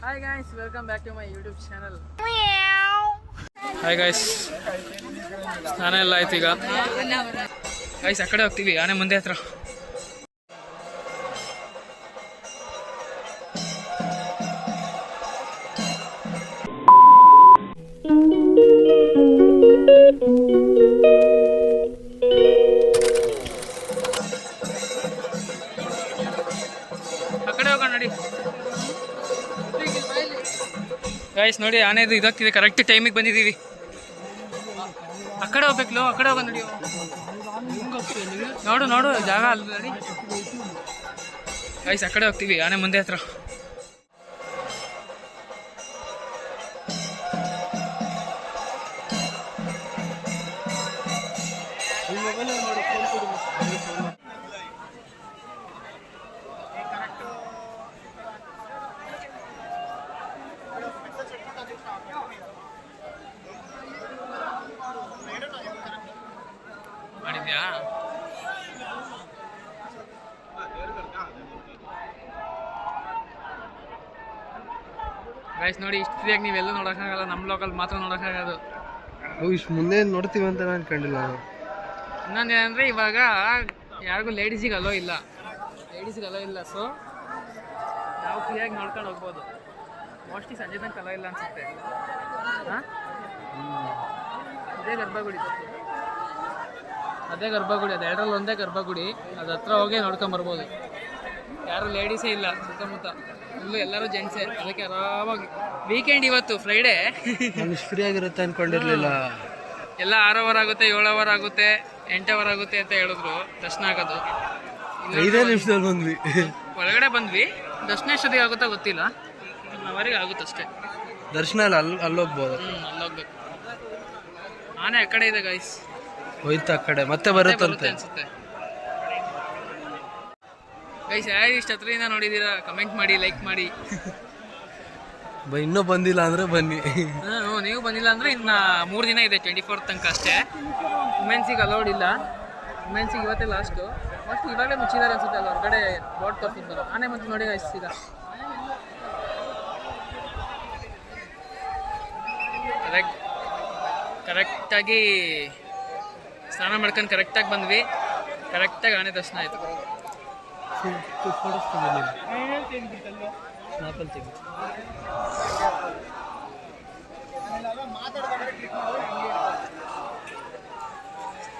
Hi guys, welcome back to my YouTube channel. Hi guys, ಸ್ನಾನ ಎಲ್ಲ ಆಯ್ತು ಈಗ. ಗೈಸ್ ಆ ಕಡೆ ಹೋಗ್ತೀವಿ, ಆನೆ ಮುಂದೆ ಹತ್ರ. ಆ ಕಡೆ ಹೋಗೋಣ ನೋಡಿ. ಗೈಸ್ ನೋಡಿ, ಆನೆದು ಇದಾಗ್ತಿದೆ. ಕರೆಕ್ಟ್ ಟೈಮಿಗೆ ಬಂದಿದ್ದೀವಿ. ಆ ಕಡೆ ಹೋಗ್ಬೇಕಲ್ಲ, ಆ ಕಡೆ ಹೋಗೋಣ ನೋಡಿ. ನೋಡು ನೋಡು ಜಾಗ ಅಲ್ಲ ನೋಡಿ. ಗೈಸ್ ಆ ಕಡೆ ಹೋಗ್ತೀವಿ, ಆನೆ ಮುಂದೆ ಹತ್ರ. ಮಾಡಿದ್ಯಾ? ಗೈಸ್ ನೋಡಿ, ಇಷ್ಟು ಫ್ರೀಯಾಗಿ ನೀವೆಲ್ಲೂ ನೋಡೋಕ್ಕಾಗಲ್ಲ, ನಮ್ಮ ಲೋಕಲ್ ಮಾತ್ರ ನೋಡೋಕ್ಕಾಗೋದು. ಇಷ್ಟು ಮುಂದೆ ನೋಡ್ತೀವಿ ಅಂತ ನಾನು ಕಂಡಿಲ್ಲ. ಇನ್ನೊಂದು ಏನಂದರೆ, ಇವಾಗ ಯಾರಿಗೂ ಲೇಡೀಸಿಗೆ ಅಲೋ ಇಲ್ಲ, ಸೊ ನಾವು ಫ್ರೀಯಾಗಿ ನೋಡ್ಕೊಂಡು ಹೋಗ್ಬೋದು. ಮೋಸ್ಟ್ಲಿ ಸಂಜೆ ತನಕ ಅಲೋ ಇಲ್ಲ ಅನಿಸುತ್ತೆ. ಹಾಂ, ಇದೇ ಗರ್ಭಗುಡಿ, ಅದೇ ಗರ್ಭಗುಡಿ, ಅದು ಎರಡರಲ್ಲಿ ಒಂದೇ ಗರ್ಭಗುಡಿ. ಅದು ಹತ್ರ ಹೋಗಿ ನೋಡ್ಕೊಂಬರ್ಬೋದು. ಯಾರು ಲೇಡೀಸೇ ಇಲ್ಲ ಸುತ್ತಮುತ್ತ, ಇಲ್ಲೂ ಎಲ್ಲರೂ ಜೆಂಟ್ಸೇ. ಅದಕ್ಕೆ ಆರಾಮಾಗಿ ವೀಕೆಂಡ್, ಇವತ್ತು ಫ್ರೈಡೇ, ಫ್ರೀ ಆಗಿರುತ್ತೆ ಅಂದ್ಕೊಂಡಿರ್ಲಿಲ್ಲ. ಎಲ್ಲ 6 ಅವರ್ ಆಗುತ್ತೆ, 7 ಅವರ್ ಆಗುತ್ತೆ, 8 ಅವರ್ ಆಗುತ್ತೆ ಅಂತ ಹೇಳಿದ್ರು ದರ್ಶನ ಆಗೋದು. 5 ನಿಮಿಷದಲ್ಲಿ ಬಂದ್ವಿ, ಒಳಗಡೆ ಬಂದ್ವಿ. ದರ್ಶನ ಎಷ್ಟೊತ್ತಿಗೆ ಆಗುತ್ತಾ ಗೊತ್ತಿಲ್ಲ, 1 ಅವರಿಗೆ ಆಗುತ್ತಷ್ಟೇ ದರ್ಶನ. ಅಲ್ಲೋಗ್ಬೋದು, ಅಲ್ಲೋಗ್ಬೇಕು. ಆನೆ ಆ ಕಡೆ ಇದೆ ಗೈಸ್, ಹೋಯ್ತು ಆ ಕಡೆ, ಮತ್ತೆ ಬರುತ್ತೆ ಅನ್ಸುತ್ತೆ. ಗೈಸ್ ಯಾರು ಇಷ್ಟು ಹತ್ರದಿಂದ ನೋಡಿದ್ದೀರಾ ಕಮೆಂಟ್ ಮಾಡಿ, ಲೈಕ್ ಮಾಡಿ. ಇನ್ನೂ ಬಂದಿಲ್ಲ ಅಂದರೆ ಬನ್ನಿ. ನೀವು ಬಂದಿಲ್ಲ ಅಂದರೆ ಇನ್ನು 3 ದಿನ ಇದೆ, 24 ತನಕ ಅಷ್ಟೇ. ವುಮೆನ್ಸಿಗೆ ಅಲೌಡ್ ಇಲ್ಲ, ವುಮೆನ್ಸಿಗೆ ಇವತ್ತೇ ಲಾಸ್ಟು. ಮತ್ತು ಇವಾಗಲೇ ಮುಚ್ಚಿದ್ದಾರೆ ಅನ್ಸುತ್ತೆ ಅಲ್ಲ, ಹೊರಗಡೆ ಬೋರ್ಡ್ ತೋರಿಸಿದ್ರು. ಆನೆ ಮತ್ತು ನೋಡಿ ಗೈಸ್, ಈಗ ಕರೆಕ್ಟಾಗಿ ಸ್ನಾನ ಮಾಡ್ಕೊಂಡು ಕರೆಕ್ಟಾಗಿ ಬಂದ್ವಿ. ಕರೆಕ್ಟಾಗಿ ಆನೆ ದರ್ಶನ ಆಯಿತು.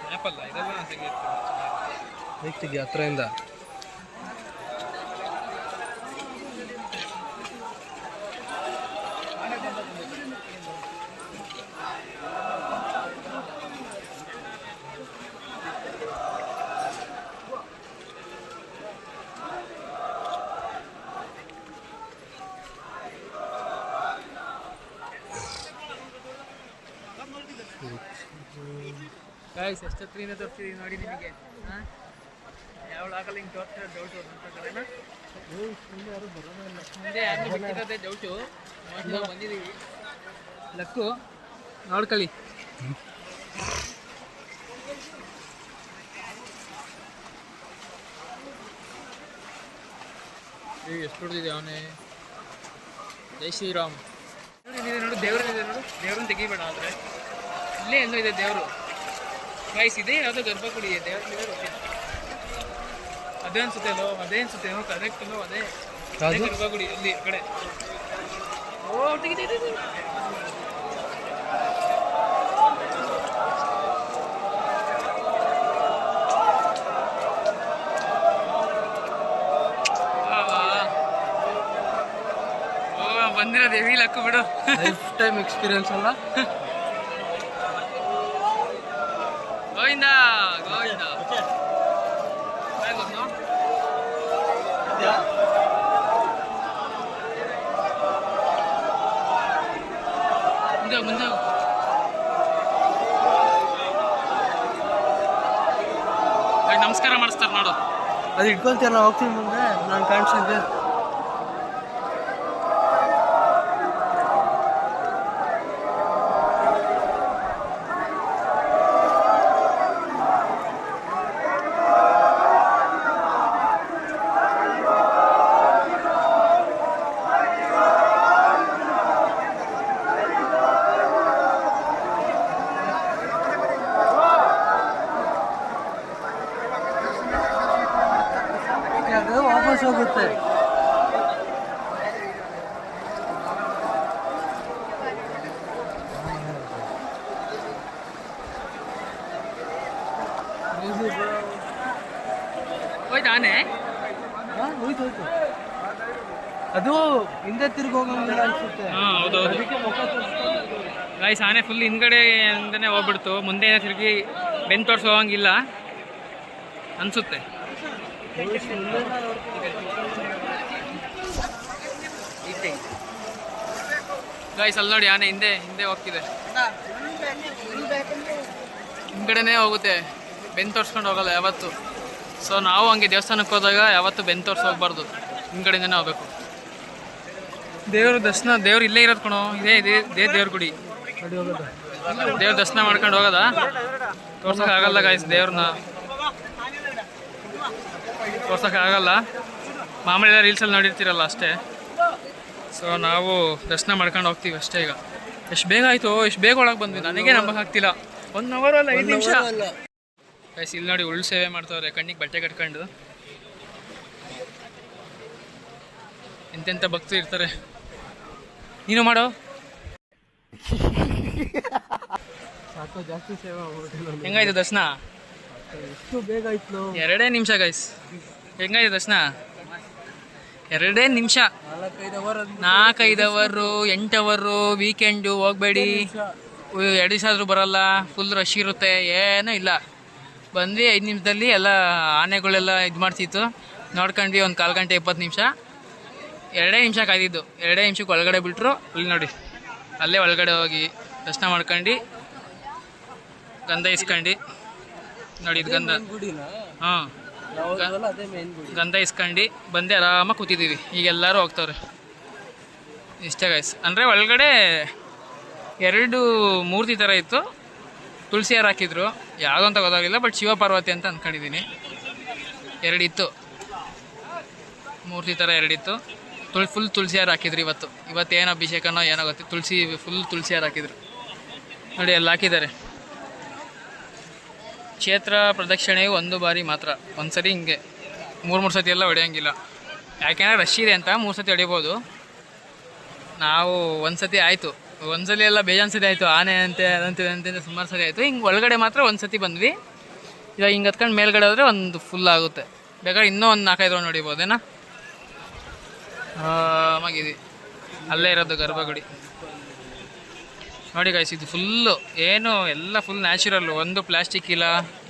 ಸ್ನ್ಯಾಪಲ್ಲ ಇದೆಲ್ಲ ತೆಗಿ ಹತ್ರದಿಂದ. ಗೈಸ್ ಎಷ್ಟೊತ್ತಿಗೆ ತೋರಿಸ್ತೀವಿ ನೋಡಿ ನಿಮಗೆ. ಯಾವ ಆಗಲ್ಲ ಹಿಂಗೆ ತೋರಿಸ್ತಿರೋ ಡೌಟು ಅಂತ ಕಡೆನಾ, ಮುಂದೆ ಯಾರು ಬಿಟ್ಟಿರೋದೇ ಡೌಟು. ನಾವು ಬಂದಿದ್ದೀವಿ, ಲಕ್ಕು ನೋಡ್ಕೊಳ್ಳಿ. ಎಷ್ಟು ಹೊಡೆದಿದೆ ಅವನೇ. ಜೈ ಶ್ರೀರಾಮ್. ನೋಡು ದೇವ್ರನ್ನಿದೆ, ನೋಡು ದೇವ್ರನ್ನ ತೆಗಿಬೇಡ. ಆದರೆ ಇಲ್ಲೇ ಎಲ್ಲೋ ಇದೆ ದೇವರು ಗೈಸ್. ಇದೆ ಯಾವುದೋ ಗರ್ಭಗುಡಿ ಇದೆ, ದೇವ್ರಲ್ಲಿದೆ ಗೊತ್ತಿಲ್ಲ. ಅದೇ ಅನ್ಸುತ್ತೇನೋ, ಕರೆಕ್ಟ್ ಅಲ್ಲೋ, ಅದೇ ಗರ್ಭಗುಡಿ ಅಲ್ಲಿ ಕಡೆ. ಓ ತೆಗಿದೆ. ಬಂದಿರೋದು ಹೆವಿ ಲಕ್ಕು ಬಿಡು. ಲೈಫ್ ಟೈಮ್ ಎಕ್ಸ್ಪೀರಿಯನ್ಸ್ ಅಲ್ಲ. ಗೋವಿಂದ ಮುಂದೆ ನಮಸ್ಕಾರ ಮಾಡಿಸ್ತಾರೆ ನೋಡು. ಅದು ಇಟ್ಕೊಳ್ತೀರ, ನಾವು ಹೋಗ್ತೀವಿ ಮುಂದೆ. ನಾನು ಕಾಣಿಸ್ತಿದ್ದೆ. ಆನೆ? ಹೋಯ್ತು ಅದು ಹಿಂದೆ ತಿರ್ಗಿ ಹೋಗಂಗಿಲ್ಲ ಅನ್ಸುತ್ತೆ. ಹಾಂ ಹೌದೌದು ಅದಕ್ಕೆ ಮುಖ ತೋರಿಸ್ಕೊಂಡು ಗೈಸ್ ಆನೆ ಫುಲ್ ಹಿಂದ್ಗಡೆ ಅಂತಾನೆ ಹೋಗ್ಬಿಡ್ತು, ಮುಂದೆ ತಿರುಗಿ ಬೆನ್ನು ತೋರ್ಸಿ ಹೋಗಂಗಿಲ್ಲ ಅನ್ಸುತ್ತೆ. ಗೈಸ್ ಅಲ್ಲಿ ನೋಡಿ ಆನೆ ಹಿಂದೆ ಹಿಂದೆ ಹೋಗ್ತಿದೆ, ಹಿಂದ್ಗಡೆನೇ ಹೋಗುತ್ತೆ, ಬೆನ್ನು ತೋರ್ಸ್ಕೊಂಡು ಹೋಗಲ್ಲ ಯಾವತ್ತು. ಸೊ ನಾವು ಹಂಗೆ ದೇವಸ್ಥಾನಕ್ಕೆ ಹೋದಾಗ ಯಾವತ್ತು ಬೆನ್ನು ತೋರ್ಸಿ ಹೋಗ್ಬಾರ್ದು, ಹಿಂದ್ಗಡೆಯಿಂದನೇ ಹೋಗ್ಬೇಕು. ದೇವ್ರ ದರ್ಶನ, ದೇವ್ರು ಇಲ್ಲೇ ಇರೋದು ಕಣೋ, ಇದೇ ದೇವ್ರ ಗುಡಿ. ದೇವ್ರ ದರ್ಶನ ಮಾಡ್ಕೊಂಡು ಹೋಗೋದಾ, ತೋರ್ಸೋಕ್ಕಾಗಲ್ಲ ಗಾಯ್ಸ್, ದೇವ್ರನ್ನ ತೋರ್ಸೋಕ್ಕಾಗಲ್ಲ. ಮಾಮೂಲಿ ಎಲ್ಲ ರೀಲ್ಸಲ್ಲಿ ನೋಡಿರ್ತೀರಲ್ಲ ಅಷ್ಟೇ. ಸೊ ನಾವು ದರ್ಶನ ಮಾಡ್ಕೊಂಡು ಹೋಗ್ತೀವಿ ಅಷ್ಟೇ. ಈಗ ಎಷ್ಟು ಬೇಗ ಆಯಿತು, ಎಷ್ಟು ಬೇಗ ಒಳಗೆ ಬಂದ್ವಿ, ನನಗೆ ನಂಬಕ್ಕಾಗ್ತಿಲ್ಲ. 1 ಅವರ್ ಅಲ್ಲ 5 ನಿಮಿಷ ಗೈಸ್. ಇಲ್ಲಿ ನೋಡಿ ಉಳ್ಳು ಸೇವೆ ಮಾಡ್ತಾವ್ರೆ, ಕಣ್ಣಿಗೆ ಬಟ್ಟೆ ಕಟ್ಕೊಂಡು. ಎಂತೆಂಥ ಭಕ್ತರು ಇರ್ತಾರೆ. ನೀನು ಮಾಡೋ ಸಾಕು, ಜಾಸ್ತಿ ಸೇವೆ ಮಾಡ್ಬಿಟ್ಟಿಲ್ಲ. ಹೆಂಗಾಯ್ತು ದರ್ಶನ? ಎಷ್ಟು ಬೇಗ ಆಯ್ತು. 2 ನಿಮಿಷ ಗೈಸ್. ಹೆಂಗಾಯ್ತು ದರ್ಶನ? 2 ನಿಮಿಷ. 4-5 ಅವರು 8 ಅವರು ವೀಕೆಂಡು ಹೋಗ್ಬೇಡಿ, 2 ದಿವಸ ಆದರೂ ಬರೋಲ್ಲ, ಫುಲ್ ರಶ್ ಇರುತ್ತೆ, ಏನೂ ಇಲ್ಲ. ಬಂದ್ವಿ 5 ನಿಮಿಷದಲ್ಲಿ ಎಲ್ಲ ಆನೆಗಳೆಲ್ಲ ಇದು ಮಾಡ್ತಿತ್ತು, ನೋಡ್ಕೊಂಡ್ವಿ. 1/4 ಗಂಟೆ 20 ನಿಮಿಷ, 2 ನಿಮಿಷ ಕಾಯ್ದಿದ್ದು. 2 ನಿಮಿಷಕ್ಕೆ ಒಳಗಡೆ ಬಿಟ್ಟರು. ಅಲ್ಲಿ ನೋಡಿ, ಅಲ್ಲೇ ಒಳಗಡೆ ಹೋಗಿ ದರ್ಶನ ಮಾಡ್ಕೊಂಡು ಗಂಧ ಇಸ್ಕೊಂಡು ನೋಡಿ, ಇದು ಗಂಧ. ಹಾಂ, ಗಂಧ ಇಸ್ಕೊಂಡು ಬಂದು ಆರಾಮಾಗಿ ಕೂತಿದ್ದೀವಿ. ಈಗ ಎಲ್ಲರೂ ಹೋಗ್ತವ್ರೆ. ಇಷ್ಟೇ ಗೈಸ್. ಅಂದರೆ ಒಳಗಡೆ 2 ಮೂರ್ತಿ ಥರ ಇತ್ತು, ತುಳಸಿ ಹಾರ ಹಾಕಿದ್ರು, ಯಾವುದೋ ಅಂತ ಗೊತ್ತಾಗಲಿಲ್ಲ, ಬಟ್ ಶಿವ ಪಾರ್ವತಿ ಅಂತ ಅಂದ್ಕೊಂಡಿದ್ದೀನಿ. 2 ಇತ್ತು, ಮೂರ್ತಿ ಥರ 2 ಇತ್ತು. ಫುಲ್ ತುಳಸಿ ಹಾರ ಹಾಕಿದ್ರು. ಇವತ್ತೇನು ಅಭಿಷೇಕನೋ ಏನೋ ಗೊತ್ತಿತ್ತು, ಫುಲ್ ತುಳಸಿ ಹಾರ ಹಾಕಿದ್ರು ನೋಡಿ, ಅಲ್ಲಿ ಹಾಕಿದ್ದಾರೆ. ಕ್ಷೇತ್ರ ಪ್ರದಕ್ಷಿಣೆಯು 1 ಬಾರಿ ಮಾತ್ರ, 1 ಸರಿ. ಹಿಂಗೆ 3 ಸತಿ ಎಲ್ಲ ಹೊಡೆಯೋಂಗಿಲ್ಲ, ಯಾಕೆಂದರೆ ರಶ್ ಇದೆ ಅಂತ 3 ಸತಿ ಹೊಡಿಬೋದು. ನಾವು 1 ಸತಿ ಆಯಿತು, 1 ಸಲ ಎಲ್ಲ ಬೇಜಾನ್ ಸತಿ ಆಯಿತು. ಆನೆ ಅಂತೆ ಅದಂತೆ ಸುಮಾರು ಸರಿ ಆಯಿತು. ಹಿಂಗೆ ಒಳಗಡೆ ಮಾತ್ರ 1 ಸತಿ ಬಂದ್ವಿ. ಇವಾಗ ಹಿಂಗೆ ಹತ್ಕೊಂಡು ಮೇಲ್ಗಡೆ ಹೋದರೆ ಒಂದು ಫುಲ್ ಆಗುತ್ತೆ. ಬೇಕಾದ್ರೆ ಇನ್ನೂ ಒಂದು 4-5 ರೌಂಡ್ ಹೊಡಿಬೋದೇನಾ? ಆರಾಮಾಗಿದೆ. ಅಲ್ಲೇ ಇರೋದು ಗರ್ಭಗುಡಿ ನೋಡಿ ಗೈಸ್. ಇದು ಫುಲ್ಲು ಏನು ಎಲ್ಲ ಫುಲ್ ನ್ಯಾಚುರಲ್ಲು, ಒಂದು ಪ್ಲಾಸ್ಟಿಕ್ ಇಲ್ಲ,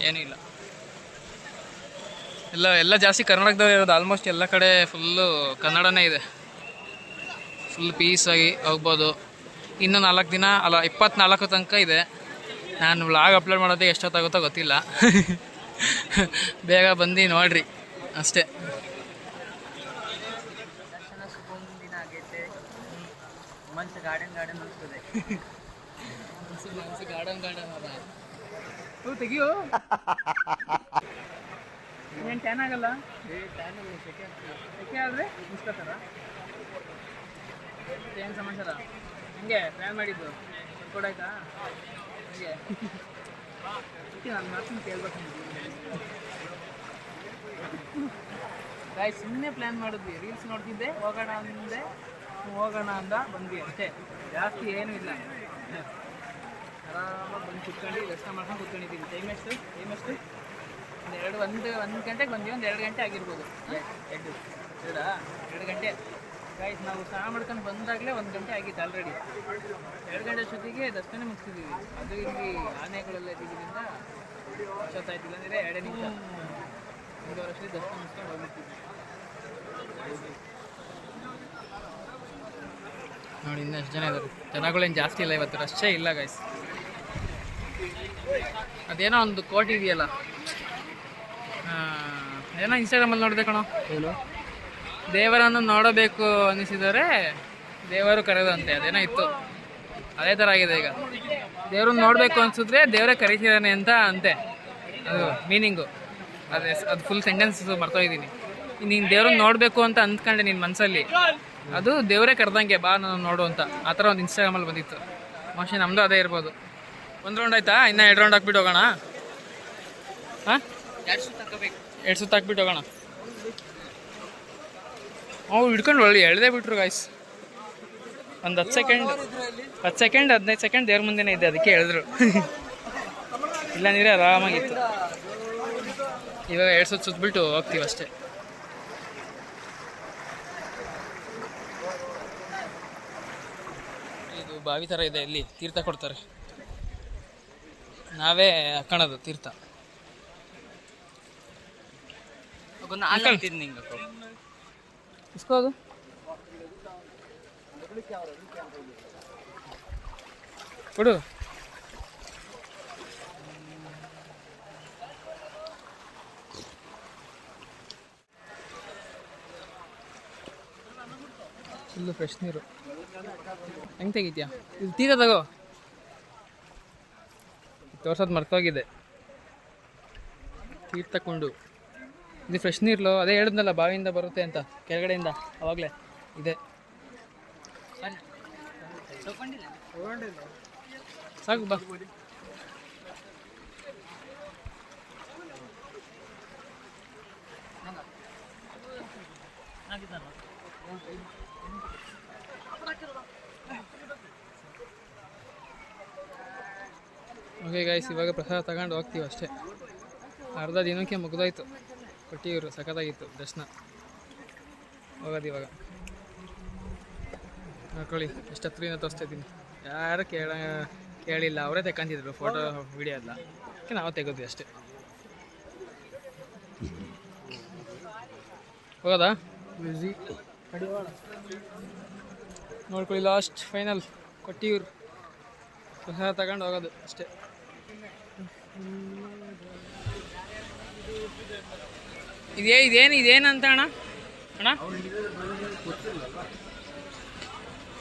ಏನೂ ಇಲ್ಲ. ಎಲ್ಲ ಜಾಸ್ತಿ ಕರ್ನಾಟಕದಾಗ ಇರೋದು. ಆಲ್ಮೋಸ್ಟ್ ಎಲ್ಲ ಕಡೆ ಫುಲ್ಲು ಕನ್ನಡನೇ ಇದೆ. ಫುಲ್ ಪೀಸಾಗಿ ಹೋಗ್ಬೋದು. ಇನ್ನೂ 4 ದಿನ ಅಲ್ಲ, 24 ತನಕ ಇದೆ. ನಾನು ವ್ಲಾಗ್ ಅಪ್ಲೋಡ್ ಮಾಡೋದೇ ಎಷ್ಟೊತ್ತಾಗುತ್ತೋ ಗೊತ್ತಿಲ್ಲ. ಬೇಗ ಬಂದು ನೋಡ್ರಿ ಅಷ್ಟೇ. ತೆಗಿಯೋ, ಏನು ಟ್ಯಾನ್ ಆಗಲ್ಲ? ಸೆಕೆ ಆದರೆ ಮುಸ್ಕೋತಾರ? ಏನು ಸಮಾಚಾರ? ಹಂಗೆ ಪ್ಲ್ಯಾನ್ ಮಾಡಿದ್ದು ಕೊಡಾಯ್ತಾ? ಹಂಗೆ ನಾನು ಮಾತನ್ನು ಕೇಳ್ಬೇಕು. ಗಾಯ್ ಸುಮ್ಮನೆ ಪ್ಲ್ಯಾನ್ ಮಾಡಿದ್ವಿ, ರೀಲ್ಸ್ ನೋಡ್ತಿದ್ದೆ, ಹೋಗೋಣ ಅಂದ ಬಂದ್ವಿ ಅಷ್ಟೇ, ಜಾಸ್ತಿ ಏನೂ ಇಲ್ಲ. ಆರಾಮಾಗಿ ಬಂದು ಕುತ್ಕೊಂಡು ದರ್ಶನ ಮಾಡ್ಕೊಂಡು ಕುತ್ಕೊಂಡಿದ್ದೀವಿ. ಟೈಮ್ ಎಷ್ಟು? 1 ಗಂಟೆಗೆ ಬಂದ್ವಿ. 2 ಗಂಟೆ ಆಗಿರ್ಬೋದು. 2 ಗಂಟೆ ಗಾಯ್ಸ್. ನಾವು ಸ್ನಾನ ಮಾಡ್ಕೊಂಡು ಬಂದಾಗಲೇ 1 ಗಂಟೆ ಆಗಿತ್ತು ಆಲ್ರೆಡಿ. 2 ಗಂಟೆ ಅಷ್ಟೊತ್ತಿಗೆ ದರ್ಶನ ಮುಗಿಸಿದ್ದೀವಿ. ಅದು ಇಲ್ಲಿ ಆನೆಗಳೆಲ್ಲ ಇದ್ದಿದ್ದರಿಂದ ಅಷ್ಟೊತ್ತಾಯ್ತಿಲ್ಲ ಅಂದರೆ 2 ನಿಮಿಷ, 1 ವರ್ಷದಲ್ಲಿ ದರ್ಶನ ಮುಗಿಸ್ಕೊಂಡು ಹೋಗ್ಬಿಡ್ತೀವಿ ನೋಡಿ. ಇನ್ನೂ ಎಷ್ಟು ಜನ ಇದ್ದಾರೆ, ಜನಗಳೇನು ಜಾಸ್ತಿ ಇಲ್ಲ ಇವತ್ತು, ರಶ್ಶೇ ಇಲ್ಲ ಗೈಸ್. ಅದೇನೋ ಒಂದು ಕೋಟಿ ಇದೆಯಲ್ಲ, ಏನೋ ಇನ್ಸ್ಟಾಗ್ರಾಮಲ್ಲಿ ನೋಡಿದೆ ಕಣೋ, ಏನು ದೇವರನ್ನು ನೋಡಬೇಕು ಅನ್ನಿಸಿದರೆ ದೇವರು ಕರೆದಂತೆ, ಅದೇನೋ ಇತ್ತು. ಅದೇ ಥರ ಆಗಿದೆ ಈಗ. ದೇವ್ರನ್ನ ನೋಡಬೇಕು ಅನಿಸಿದ್ರೆ ದೇವರೇ ಕರೀತಿದ್ದಾನೆ ಅಂತ ಅಂತೆ, ಅದು ಮೀನಿಂಗು. ಅದು ಫುಲ್ ಸೆಂಟೆನ್ಸ್ ಮರ್ತೋಗಿದ್ದೀನಿ. ನೀನು ದೇವ್ರನ್ನ ನೋಡಬೇಕು ಅಂತ ಅಂದ್ಕೊಂಡೆ ನಿನ್ನ ಮನಸ್ಸಲ್ಲಿ, ಅದು ದೇವರೇ ಕರೆದಂಗೆ ಬಾ ನಾನು ನೋಡು ಅಂತ. ಆ ಥರ ಒಂದು ಇನ್ಸ್ಟಾಗ್ರಾಮಲ್ಲಿ ಬಂದಿತ್ತು. ಮೋಸ್ಟ್ಲಿ ನಮ್ಮದು ಅದೇ ಇರ್ಬೋದು. 1 ರೌಂಡ್ ಆಯಿತಾ? ಇನ್ನೂ 2 ರೌಂಡ್ ಹಾಕ್ಬಿಟ್ಟು ಹೋಗೋಣ. ಹಾಂ, 2 ಸುತ್ತು ಹಾಕ್ಬಿಟ್ಟು ಹೋಗೋಣ. ಹಿಡ್ಕೊಂಡು ಒಳ್ಳೆ ಎಳ್ದೇ ಬಿಟ್ರು ಗಾಯ್ಸ್. ಒಂದು 10 ಸೆಕೆಂಡ್ 15 ಸೆಕೆಂಡ್ ದೇವ್ರ ಮುಂದೆನೇ ಇದ್ದೆ, ಅದಕ್ಕೆ ಹೇಳಿದ್ರು. ಇಲ್ಲ ನೀರೇ ಆರಾಮಾಗಿತ್ತು. ಇವಾಗ 2 ಸುತ್ತು ಸುತ್ತಬಿಟ್ಟು ಹೋಗ್ತೀವಿ ಅಷ್ಟೇ. ಇದು ಬಾವಿ ಥರ ಇದೆ, ಇಲ್ಲಿ ತೀರ್ಥ ಕೊಡ್ತಾರೆ, ನಾವೇ ಹಾಕೋಣದು ತೀರ್ಥ. ಇಸ್ಕೋದು ಕೊಡು. ಫುಲ್ಲು ಫ್ರೆಶ್ ನೀರು. ಹೆಂಗೆ ತೆಗಿತೀಯಾ? ಇದು ತೀರ ತಗೋ, ತೋರ್ಸೋದು ಮರ್ತೋಗಿದೆ. ತೀರ್ಥ ತಗೊಂಡು ಇದು ಫ್ರೆಶ್ ನೀರ್ಲು, ಅದೇ ಹೇಳಿದ್ನಲ್ಲ ಬಾವಿಯಿಂದ ಬರುತ್ತೆ ಅಂತ ಕೆಳಗಡೆಯಿಂದ, ಅವಾಗಲೇ ಇದೆ. ಸಾಕು ಬಾ. ಓಕೆ ಗೈಸ್, ಇವಾಗ ಪ್ರಸಾದ ತಗೊಂಡು ಹೋಗ್ತೀವಿ ಅಷ್ಟೇ. ಅರ್ಧ ದಿನಕ್ಕೆ ಮುಗಿದೋಯ್ತು. ಕೊಟ್ಟಿವರು ಸಖತ್ತಾಗಿತ್ತು ದರ್ಶನ. ಹೋಗೋದು ಇವಾಗ. ನೋಡ್ಕೊಳ್ಳಿ ಎಷ್ಟು ಹತ್ರದಿಂದ ತೋರಿಸ್ತಾ ಇದ್ದೀನಿ. ಯಾರು ಕೇಳಿಲ್ಲ, ಅವರೇ ತೆಕ್ಕಂತಿದ್ರು ಫೋಟೋ ವಿಡಿಯೋ ಎಲ್ಲ, ನಾವು ತೆಗೋದ್ವಿ ಅಷ್ಟೇ. ಹೋಗೋದಾ? ಬ್ಯುಸಿ. ನೋಡ್ಕೊಳ್ಳಿ, ಲಾಸ್ಟ್ ಫೈನಲ್ ಕೊಟ್ಟಿವ್ರು. ಪ್ರಸಾದ ತಗೊಂಡು ಹೋಗೋದು ಅಷ್ಟೇ. ಇದೇನಂತ ಅಣ್ಣ?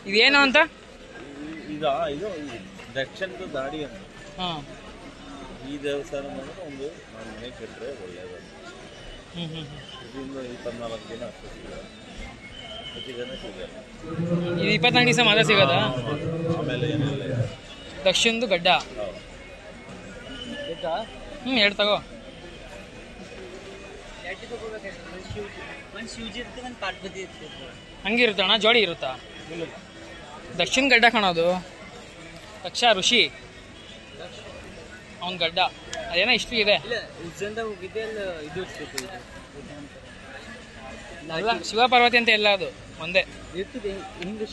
ಇದೇನು ಅಂತ? ಇದು ದಕ್ಷಿಣದ ದಾಡಿ ಅಂತ. ಹಾಂ, ಈ ದೇವಸ್ಥಾನ ಬಂದರೆ ಒಂದು ನಮ್ಮ ಮನೆ ಕಟ್ಟರೆ ಒಳ್ಳೆಯದು. ಇದರಿಂದ 24 ದಿನ ಅಷ್ಟು ಸಿಗೋದು, ಹೆಚ್ಚು ಜನ ಸಿಗಲ್ಲ. ಇದು 24 ದಿವಸ ಮಾತ್ರ ಸಿಗೋದಾ? ಆಮೇಲೆ ಏನಿಲ್ಲ. ದಕ್ಷಿಣದು ಗಡ್ಡ. ಎರಡು ತಗೋ. ಹಂಗಿರುತ್ತೆ ಅಣ್ಣ, ಜೋಡಿ ಇರುತ್ತಾ? ದಕ್ಷಿಣ ಗಡ್ಡ ಕಾಣೋದು, ದಕ್ಷ ಋಷಿ ಅವನ ಗಡ್ಡ ಅದೇನೋ ಇಷ್ಟು ಇದೆ. ಅಲ್ಲ, ಶಿವ ಪಾರ್ವತಿ ಅಂತ ಎಲ್ಲ ಅದು ಒಂದೇ.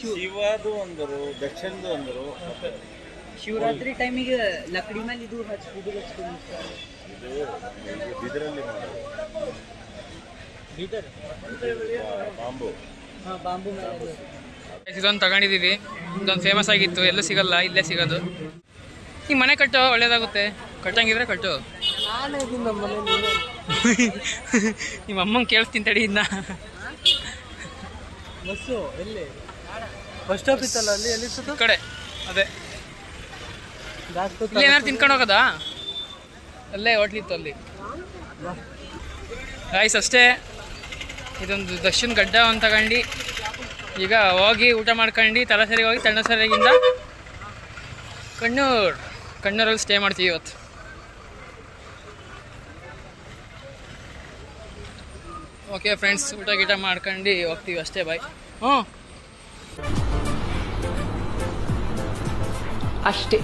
ಶಿವದು ಅಂದರು, ದಕ್ಷಿಣದು ಅಂದರು. ಶಿವರಾತ್ರಿ ಟೈಮಿಗೆ ಲಕಡಿ ಮೇಲೆ ಇದು ಇದರಲ್ಲಿ ಮಾಡೋದು ಬಾಂಬು. ಬಾಂಬು ಇದೊಂದು ತಗೊಂಡಿದ್ದೀವಿ. ಇದೊಂದು ಫೇಮಸ್ ಆಗಿತ್ತು, ಎಲ್ಲೂ ಸಿಗಲ್ಲ, ಇಲ್ಲೇ ಸಿಗೋದು. ಈ ಮನೆ ಕಟ್ಟೋ, ಒಳ್ಳೇದಾಗುತ್ತೆ. ಕಟ್ಟಂಗಿದ್ರೆ ಕಟ್ಟು. ನಾನೇ ಇದೀನಿ ನಮ್ಮ ಮನೆ. ನಿಮ್ಮ ಅಮ್ಮಂಗೆ ಕೇಳಿಸ್ತೀನಿ ತಡಿ. ಇನ್ನ ಬಸ್ಸು ಎಲ್ಲಿ? ಬಸ್ ಸ್ಟಾಪ್ ಇತ್ತಲ್ಲ ಅಲ್ಲಿ, ಎಲ್ಲಿ ಕಡೆ ಅದೇ. ಇಲ್ಲಿ ಏನಾದ್ರು ತಿನ್ಕೊಂಡು ಹೋಗೋದಾ? ಅಲ್ಲೇ ಹೋಟ್ಲಿತ್ತು ಅಲ್ಲಿ. ರೈಸ್ ಅಷ್ಟೇ. ಇದೊಂದು ದಕ್ಷಿಣ ಗಡ್ಡ ಒಂದು ತಗೊಂಡು ಈಗ ಹೋಗಿ ಊಟ ಮಾಡ್ಕೊಂಡು ತಲಸರಿಗೆ ಹೋಗಿ ತಣ್ಣಸರಿಗಿಂದ ಕಣ್ಣೂರಲ್ಲಿ ಸ್ಟೇ ಮಾಡ್ತೀವಿ ಇವತ್ತು. ಓಕೆ ಫ್ರೆಂಡ್ಸ್, ಊಟ ಗೀಟ ಮಾಡ್ಕೊಂಡು ಹೋಗ್ತೀವಿ ಅಷ್ಟೇ. ಬಾಯ್. ಹ್ಞೂ ಅಷ್ಟೇ.